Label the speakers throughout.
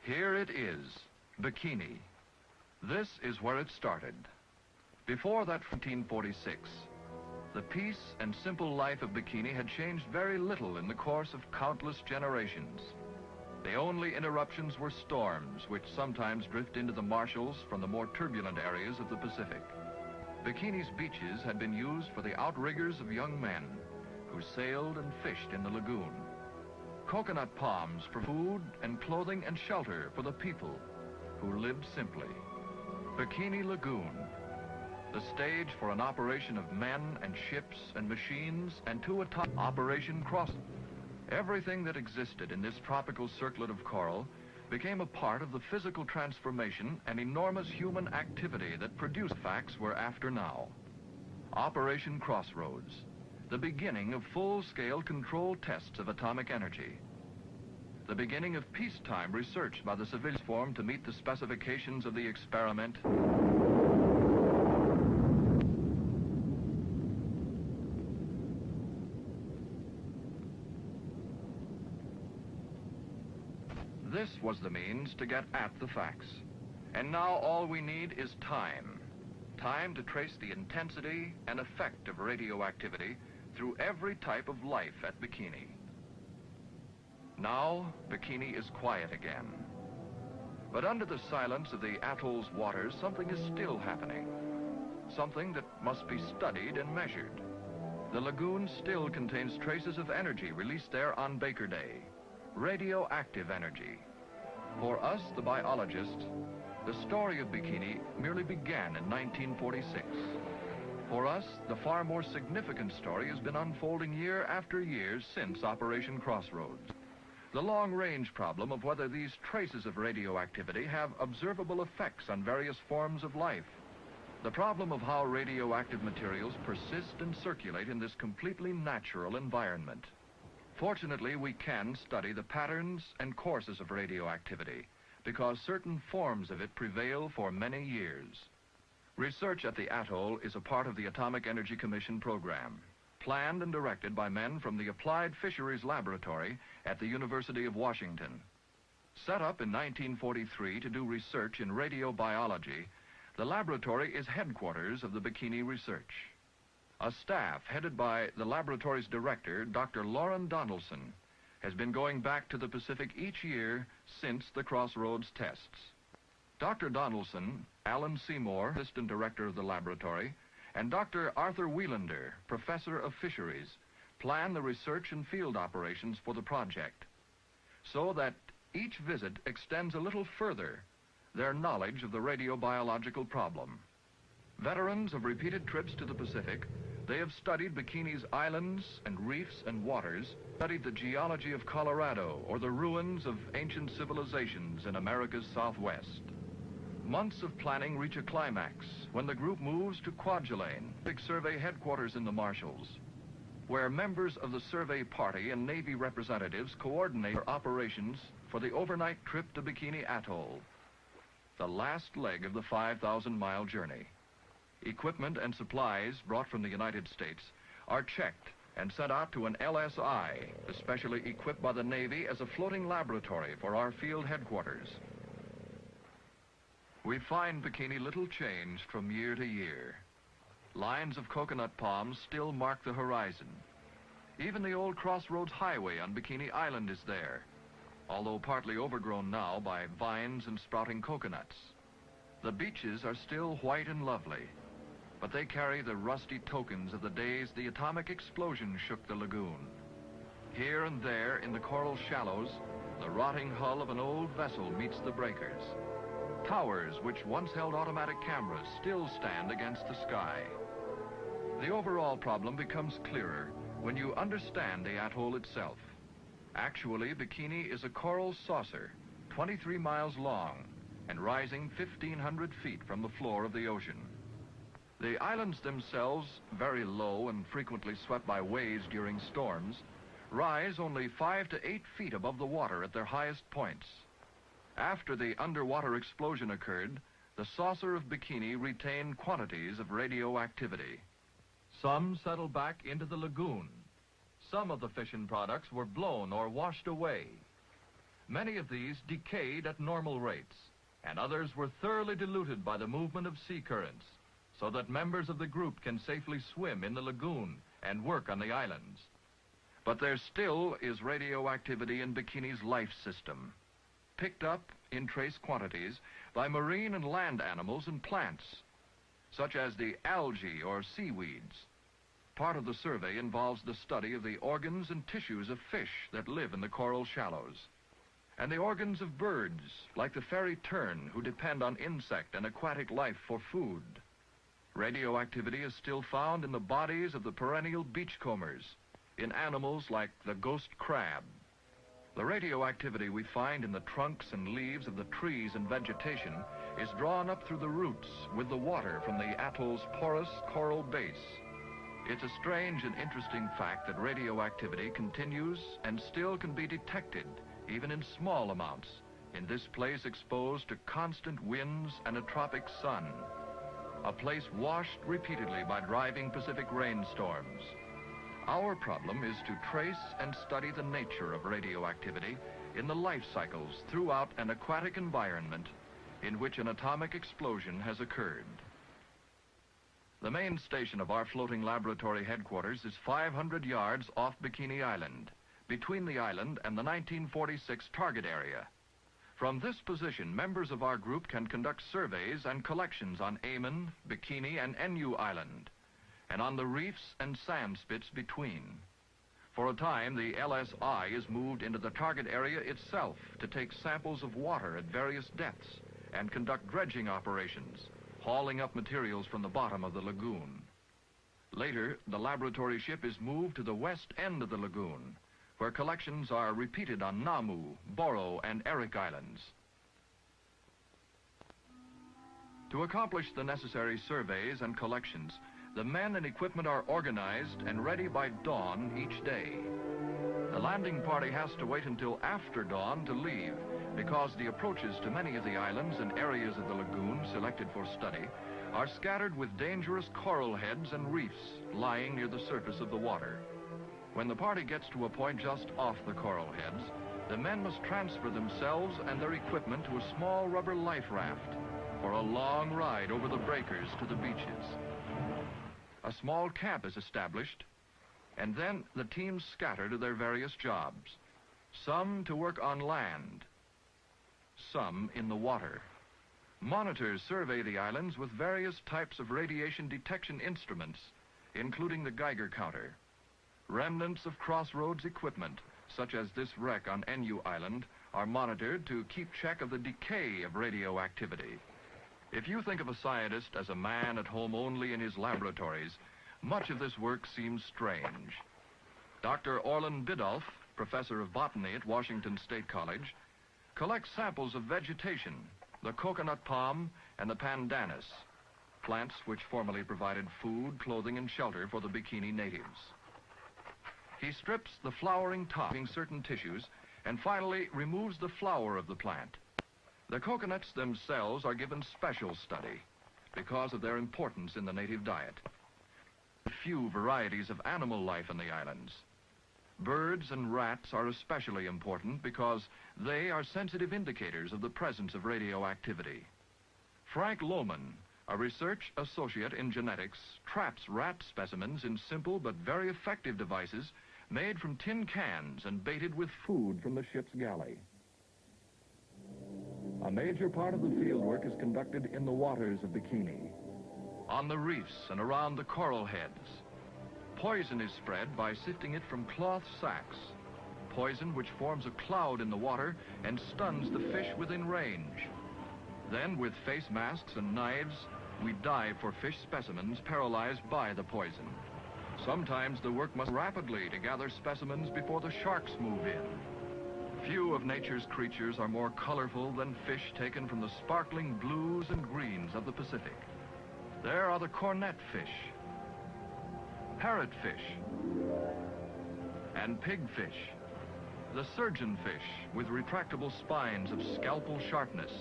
Speaker 1: Here it is, Bikini. This is where it started. Before that 1946, the peace and simple life of Bikini had changed very little in the course of countless generations. The only interruptions were storms, which sometimes drift into the marshes from the more turbulent areas of the Pacific. Bikini's beaches had been used for the outriggers of young men who sailed and fished in the lagoon. Coconut palms for food and clothing and shelter for the people who lived simply. Bikini Lagoon, the stage for an operation of men and ships and machines, and to a top Operation Cross. Everything that existed in this tropical circlet of coral became a part of the physical transformation and enormous human activity that produced facts we're after now. Operation Crossroads, the beginning of full-scale controlled tests of atomic energy. The beginning of peacetime research by the civilians formed to meet the specifications of the experiment. This was the means to get at the facts. And now all we need is time. Time to trace the intensity and effect of radioactivity through every type of life at Bikini. Now, Bikini is quiet again. But under the silence of the atoll's waters, something is still happening. Something that must be studied and measured. The lagoon still contains traces of energy released there on Baker Day. Radioactive energy. For us, the biologists, the story of Bikini merely began in 1946. For us, the far more significant story has been unfolding year after year since Operation Crossroads. The long-range problem of whether these traces of radioactivity have observable effects on various forms of life. The problem of how radioactive materials persist and circulate in this completely natural environment. Fortunately, we can study the patterns and courses of radioactivity because certain forms of it prevail for many years. Research at the atoll is a part of the Atomic Energy Commission program, planned and directed by men from the Applied Fisheries Laboratory at the University of Washington. Set up in 1943 to do research in radiobiology, the laboratory is headquarters of the Bikini Research. A staff headed by the laboratory's director, Dr. Lauren Donaldson, has been going back to the Pacific each year since the Crossroads tests. Dr. Donaldson, Alan Seymour, assistant director of the laboratory, and Dr. Arthur Welander, professor of fisheries, plan the research and field operations for the project, so that each visit extends a little further their knowledge of the radiobiological problem. Veterans of repeated trips to the Pacific, they have studied Bikini's islands and reefs and waters, studied the geology of Colorado or the ruins of ancient civilizations in America's Southwest. Months of planning reach a climax when the group moves to Kwajalein, big survey headquarters in the Marshalls, where members of the survey party and Navy representatives coordinate their operations for the overnight trip to Bikini Atoll, the last leg of the 5,000-mile journey. Equipment and supplies brought from the United States are checked and sent out to an LSI, especially equipped by the Navy as a floating laboratory for our field headquarters. We find Bikini little changed from year to year. Lines of coconut palms still mark the horizon. Even the old Crossroads Highway on Bikini Island is there, although partly overgrown now by vines and sprouting coconuts. The beaches are still white and lovely, but they carry the rusty tokens of the days the atomic explosion shook the lagoon. Here and there in the coral shallows, the rotting hull of an old vessel meets the breakers. Towers which once held automatic cameras still stand against the sky. The overall problem becomes clearer when you understand the atoll itself. Actually, Bikini is a coral saucer, 23 miles long and rising 1,500 feet from the floor of the ocean. The islands themselves, very low and frequently swept by waves during storms, rise only 5 to 8 feet above the water at their highest points. After the underwater explosion occurred, the saucer of Bikini retained quantities of radioactivity. Some settled back into the lagoon. Some of the fission products were blown or washed away. Many of these decayed at normal rates, and others were thoroughly diluted by the movement of sea currents, so that members of the group can safely swim in the lagoon and work on the islands. But there still is radioactivity in Bikini's life system, picked up in trace quantities by marine and land animals and plants, such as the algae or seaweeds. Part of the survey involves the study of the organs and tissues of fish that live in the coral shallows, and the organs of birds, like the fairy tern, who depend on insect and aquatic life for food. Radioactivity is still found in the bodies of the perennial beachcombers, in animals like the ghost crab. The radioactivity we find in the trunks and leaves of the trees and vegetation is drawn up through the roots with the water from the atoll's porous coral base. It's a strange and interesting fact that radioactivity continues and still can be detected, even in small amounts, in this place exposed to constant winds and a tropic sun, a place washed repeatedly by driving Pacific rainstorms. Our problem is to trace and study the nature of radioactivity in the life cycles throughout an aquatic environment in which an atomic explosion has occurred. The main station of our floating laboratory headquarters is 500 yards off Bikini Island, between the island and the 1946 target area. From this position, members of our group can conduct surveys and collections on Amen, Bikini, and Nu Island, and on the reefs and sand spits between. For a time, the LSI is moved into the target area itself to take samples of water at various depths and conduct dredging operations, hauling up materials from the bottom of the lagoon. Later, the laboratory ship is moved to the west end of the lagoon, where collections are repeated on Namu, Boro, and Erik Islands. To accomplish the necessary surveys and collections, the men and equipment are organized and ready by dawn each day. The landing party has to wait until after dawn to leave, because the approaches to many of the islands and areas of the lagoon selected for study are scattered with dangerous coral heads and reefs lying near the surface of the water. When the party gets to a point just off the coral heads, the men must transfer themselves and their equipment to a small rubber life raft for a long ride over the breakers to the beaches. A small camp is established, and then the teams scatter to their various jobs, some to work on land, some in the water. Monitors survey the islands with various types of radiation detection instruments, including the Geiger counter. Remnants of crossroads equipment, such as this wreck on Nu Island, are monitored to keep check of the decay of radioactivity. If you think of a scientist as a man at home only in his laboratories, much of this work seems strange. Dr. Orland Biddulph, professor of botany at Washington State College, collects samples of vegetation, the coconut palm and the pandanus, plants which formerly provided food, clothing, and shelter for the Bikini natives. He strips the flowering top, certain tissues, and finally removes the flower of the plant. The coconuts themselves are given special study because of their importance in the native diet. Few varieties of animal life in the islands. Birds and rats are especially important because they are sensitive indicators of the presence of radioactivity. Frank Lohman, a research associate in genetics, traps rat specimens in simple but very effective devices made from tin cans and baited with food from the ship's galley. A major part of the fieldwork is conducted in the waters of Bikini, on the reefs and around the coral heads. Poison is spread by sifting it from cloth sacks, poison which forms a cloud in the water and stuns the fish within range. Then, with face masks and knives, we dive for fish specimens paralyzed by the poison. Sometimes the work must rapidly to gather specimens before the sharks move in. Few of nature's creatures are more colorful than fish taken from the sparkling blues and greens of the Pacific. There are the cornet fish, parrotfish, and pigfish, the surgeonfish with retractable spines of scalpel sharpness,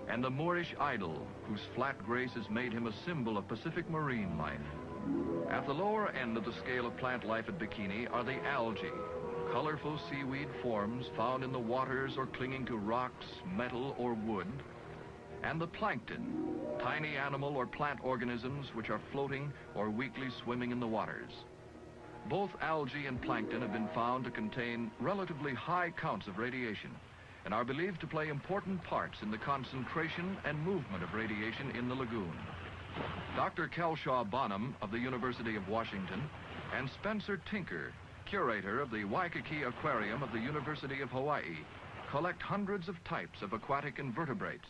Speaker 1: and the Moorish idol, whose flat grace has made him a symbol of Pacific marine life. At the lower end of the scale of plant life at Bikini are the algae, colorful seaweed forms found in the waters or clinging to rocks, metal, or wood, and the plankton, tiny animal or plant organisms which are floating or weakly swimming in the waters. Both algae and plankton have been found to contain relatively high counts of radiation and are believed to play important parts in the concentration and movement of radiation in the lagoon. Dr. Kelshaw Bonham of the University of Washington and Spencer Tinker, curator of the Waikiki Aquarium of the University of Hawaii, collect hundreds of types of aquatic invertebrates.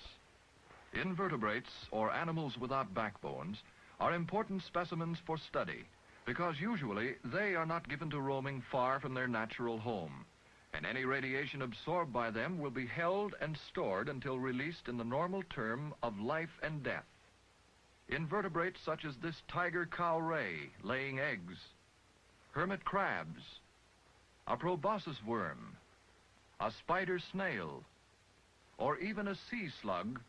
Speaker 1: Invertebrates, or animals without backbones, are important specimens for study because usually they are not given to roaming far from their natural home, and any radiation absorbed by them will be held and stored until released in the normal term of life and death. Invertebrates such as this tiger cow ray laying eggs, hermit crabs, a proboscis worm, a spider snail, or even a sea slug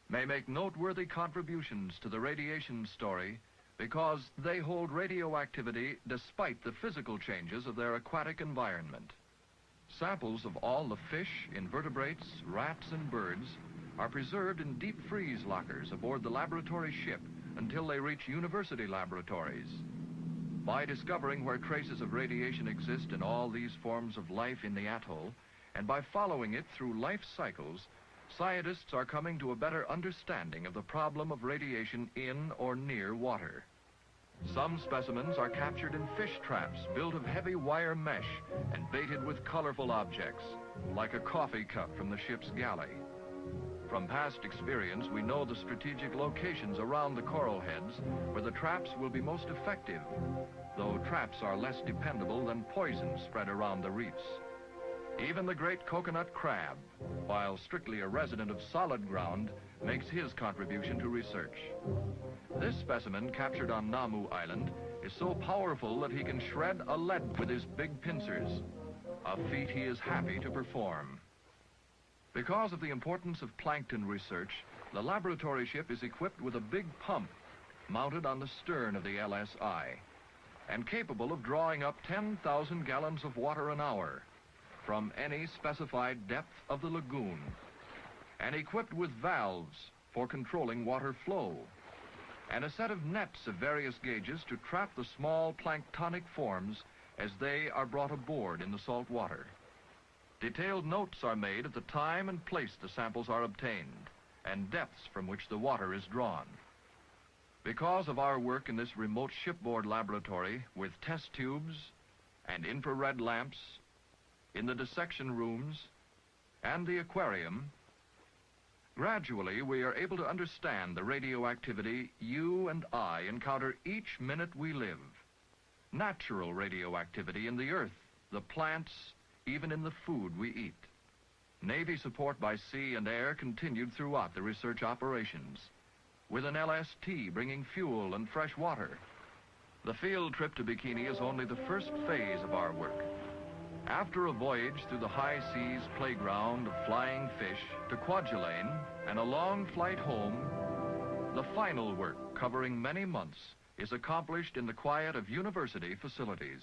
Speaker 1: may make noteworthy contributions to the radiation story because they hold radioactivity despite the physical changes of their aquatic environment. Samples of all the fish, invertebrates, rats, and birds are preserved in deep freeze lockers aboard the laboratory ship until they reach university laboratories. By discovering where traces of radiation exist in all these forms of life in the atoll, and by following it through life cycles, scientists are coming to a better understanding of the problem of radiation in or near water. Some specimens are captured in fish traps built of heavy wire mesh and baited with colorful objects, like a coffee cup from the ship's galley. From past experience, we know the strategic locations around the coral heads where the traps will be most effective, though traps are less dependable than poison spread around the reefs. Even the great coconut crab, while strictly a resident of solid ground, makes his contribution to research. This specimen, captured on Namu Island, is so powerful that he can shred a lead with his big pincers, a feat he is happy to perform. Because of the importance of plankton research, the laboratory ship is equipped with a big pump mounted on the stern of the LSI and capable of drawing up 10,000 gallons of water an hour from any specified depth of the lagoon, and equipped with valves for controlling water flow, and a set of nets of various gauges to trap the small planktonic forms as they are brought aboard in the salt water. Detailed notes are made of the time and place the samples are obtained, and depths from which the water is drawn. Because of our work in this remote shipboard laboratory with test tubes and infrared lamps, in the dissection rooms and the aquarium, gradually we are able to understand the radioactivity you and I encounter each minute we live. Natural radioactivity in the earth, the plants, even in the food we eat. Navy support by sea and air continued throughout the research operations, with an LST bringing fuel and fresh water. The field trip to Bikini is only the first phase of our work. After a voyage through the high seas playground of flying fish to Kwajalein and a long flight home, the final work, covering many months, is accomplished in the quiet of university facilities.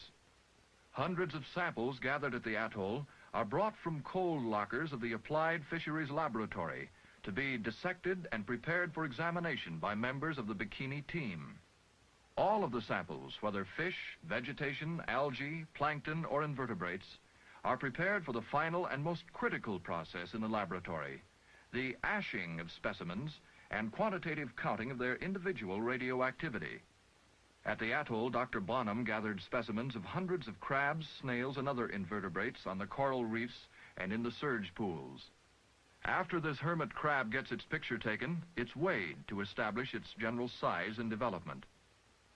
Speaker 1: Hundreds of samples gathered at the atoll are brought from cold lockers of the Applied Fisheries Laboratory to be dissected and prepared for examination by members of the Bikini team. All of the samples, whether fish, vegetation, algae, plankton, or invertebrates, are prepared for the final and most critical process in the laboratory, the ashing of specimens and quantitative counting of their individual radioactivity. At the atoll, Dr. Bonham gathered specimens of hundreds of crabs, snails, and other invertebrates on the coral reefs and in the surge pools. After this hermit crab gets its picture taken, it's weighed to establish its general size and development.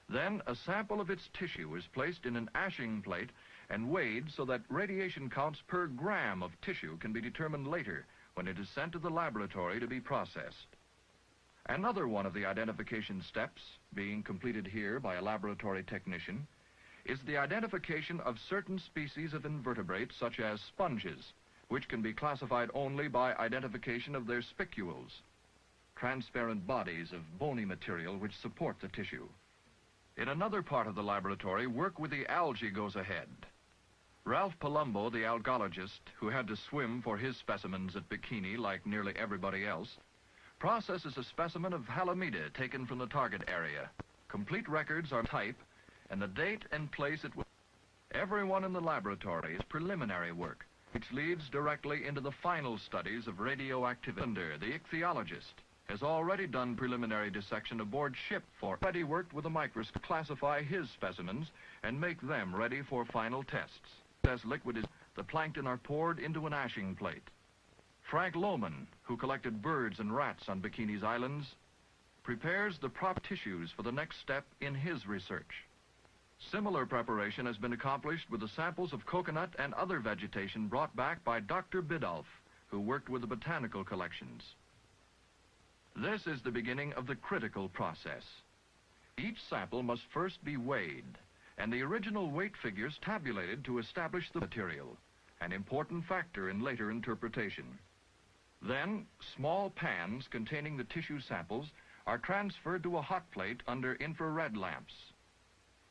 Speaker 1: Then a sample of its tissue is placed in an ashing plate and weighed so that radiation counts per gram of tissue can be determined later when it is sent to the laboratory to be processed. Another one of the identification steps, being completed here by a laboratory technician, is the identification of certain species of invertebrates such as sponges, which can be classified only by identification of their spicules, transparent bodies of bony material which support the tissue. In another part of the laboratory, work with the algae goes ahead. Ralph Palumbo, the algologist, who had to swim for his specimens at Bikini like nearly everybody else, processes a specimen of halimeda taken from the target area. Complete records are type, and the date and place it was. Everyone in the laboratory is preliminary work, which leads directly into the final studies of radioactivity. The ichthyologist has already done preliminary dissection aboard ship already worked with a microscope to classify his specimens and make them ready for final tests. As liquid is, the plankton are poured into an ashing plate. Frank Lohman, who collected birds and rats on Bikini's islands, prepares the prop tissues for the next step in his research. Similar preparation has been accomplished with the samples of coconut and other vegetation brought back by Dr. Biddulph, who worked with the botanical collections. This is the beginning of the critical process. Each sample must first be weighed, and the original weight figures tabulated to establish the material, an important factor in later interpretation. Then, small pans containing the tissue samples are transferred to a hot plate under infrared lamps.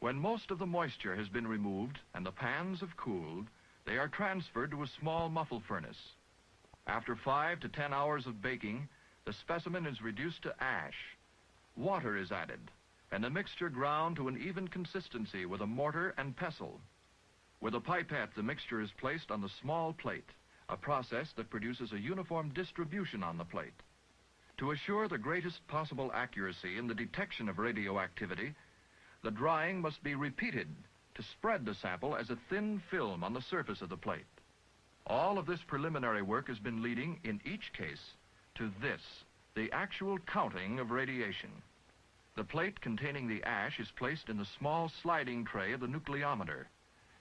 Speaker 1: When most of the moisture has been removed and the pans have cooled, they are transferred to a small muffle furnace. After 5 to 10 hours of baking, the specimen is reduced to ash. Water is added, and the mixture ground to an even consistency with a mortar and pestle. With a pipette, the mixture is placed on the small plate, a process that produces a uniform distribution on the plate. To assure the greatest possible accuracy in the detection of radioactivity, the drying must be repeated to spread the sample as a thin film on the surface of the plate. All of this preliminary work has been leading, in each case, to this, the actual counting of radiation. The plate containing the ash is placed in the small sliding tray of the nucleometer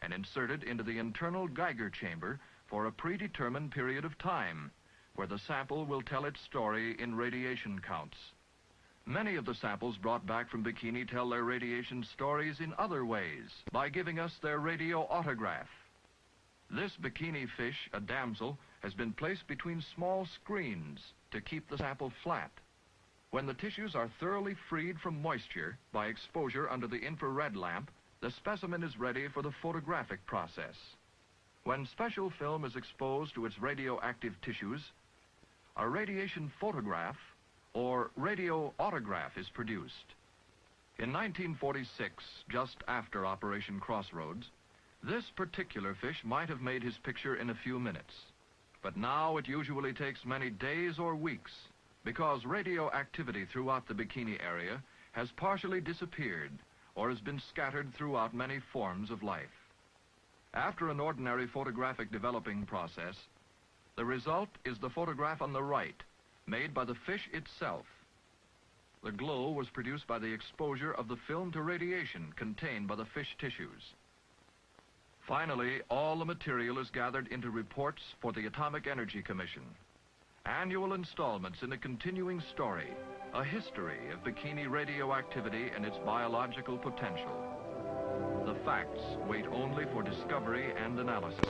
Speaker 1: and inserted into the internal Geiger chamber for a predetermined period of time, where the sample will tell its story in radiation counts. Many of the samples brought back from Bikini tell their radiation stories in other ways, by giving us their radio autograph. This Bikini fish, a damsel, has been placed between small screens to keep the sample flat. When the tissues are thoroughly freed from moisture by exposure under the infrared lamp, the specimen is ready for the photographic process. When special film is exposed to its radioactive tissues, a radiation photograph or radio autograph is produced. In 1946, just after Operation Crossroads, this particular fish might have made his picture in a few minutes. But now it usually takes many days or weeks, because radioactivity throughout the Bikini area has partially disappeared or has been scattered throughout many forms of life. After an ordinary photographic developing process, the result is the photograph on the right, made by the fish itself. The glow was produced by the exposure of the film to radiation contained by the fish tissues. Finally, all the material is gathered into reports for the Atomic Energy Commission. Annual installments in a continuing story, a history of Bikini radioactivity and its biological potential. The facts wait only for discovery and analysis.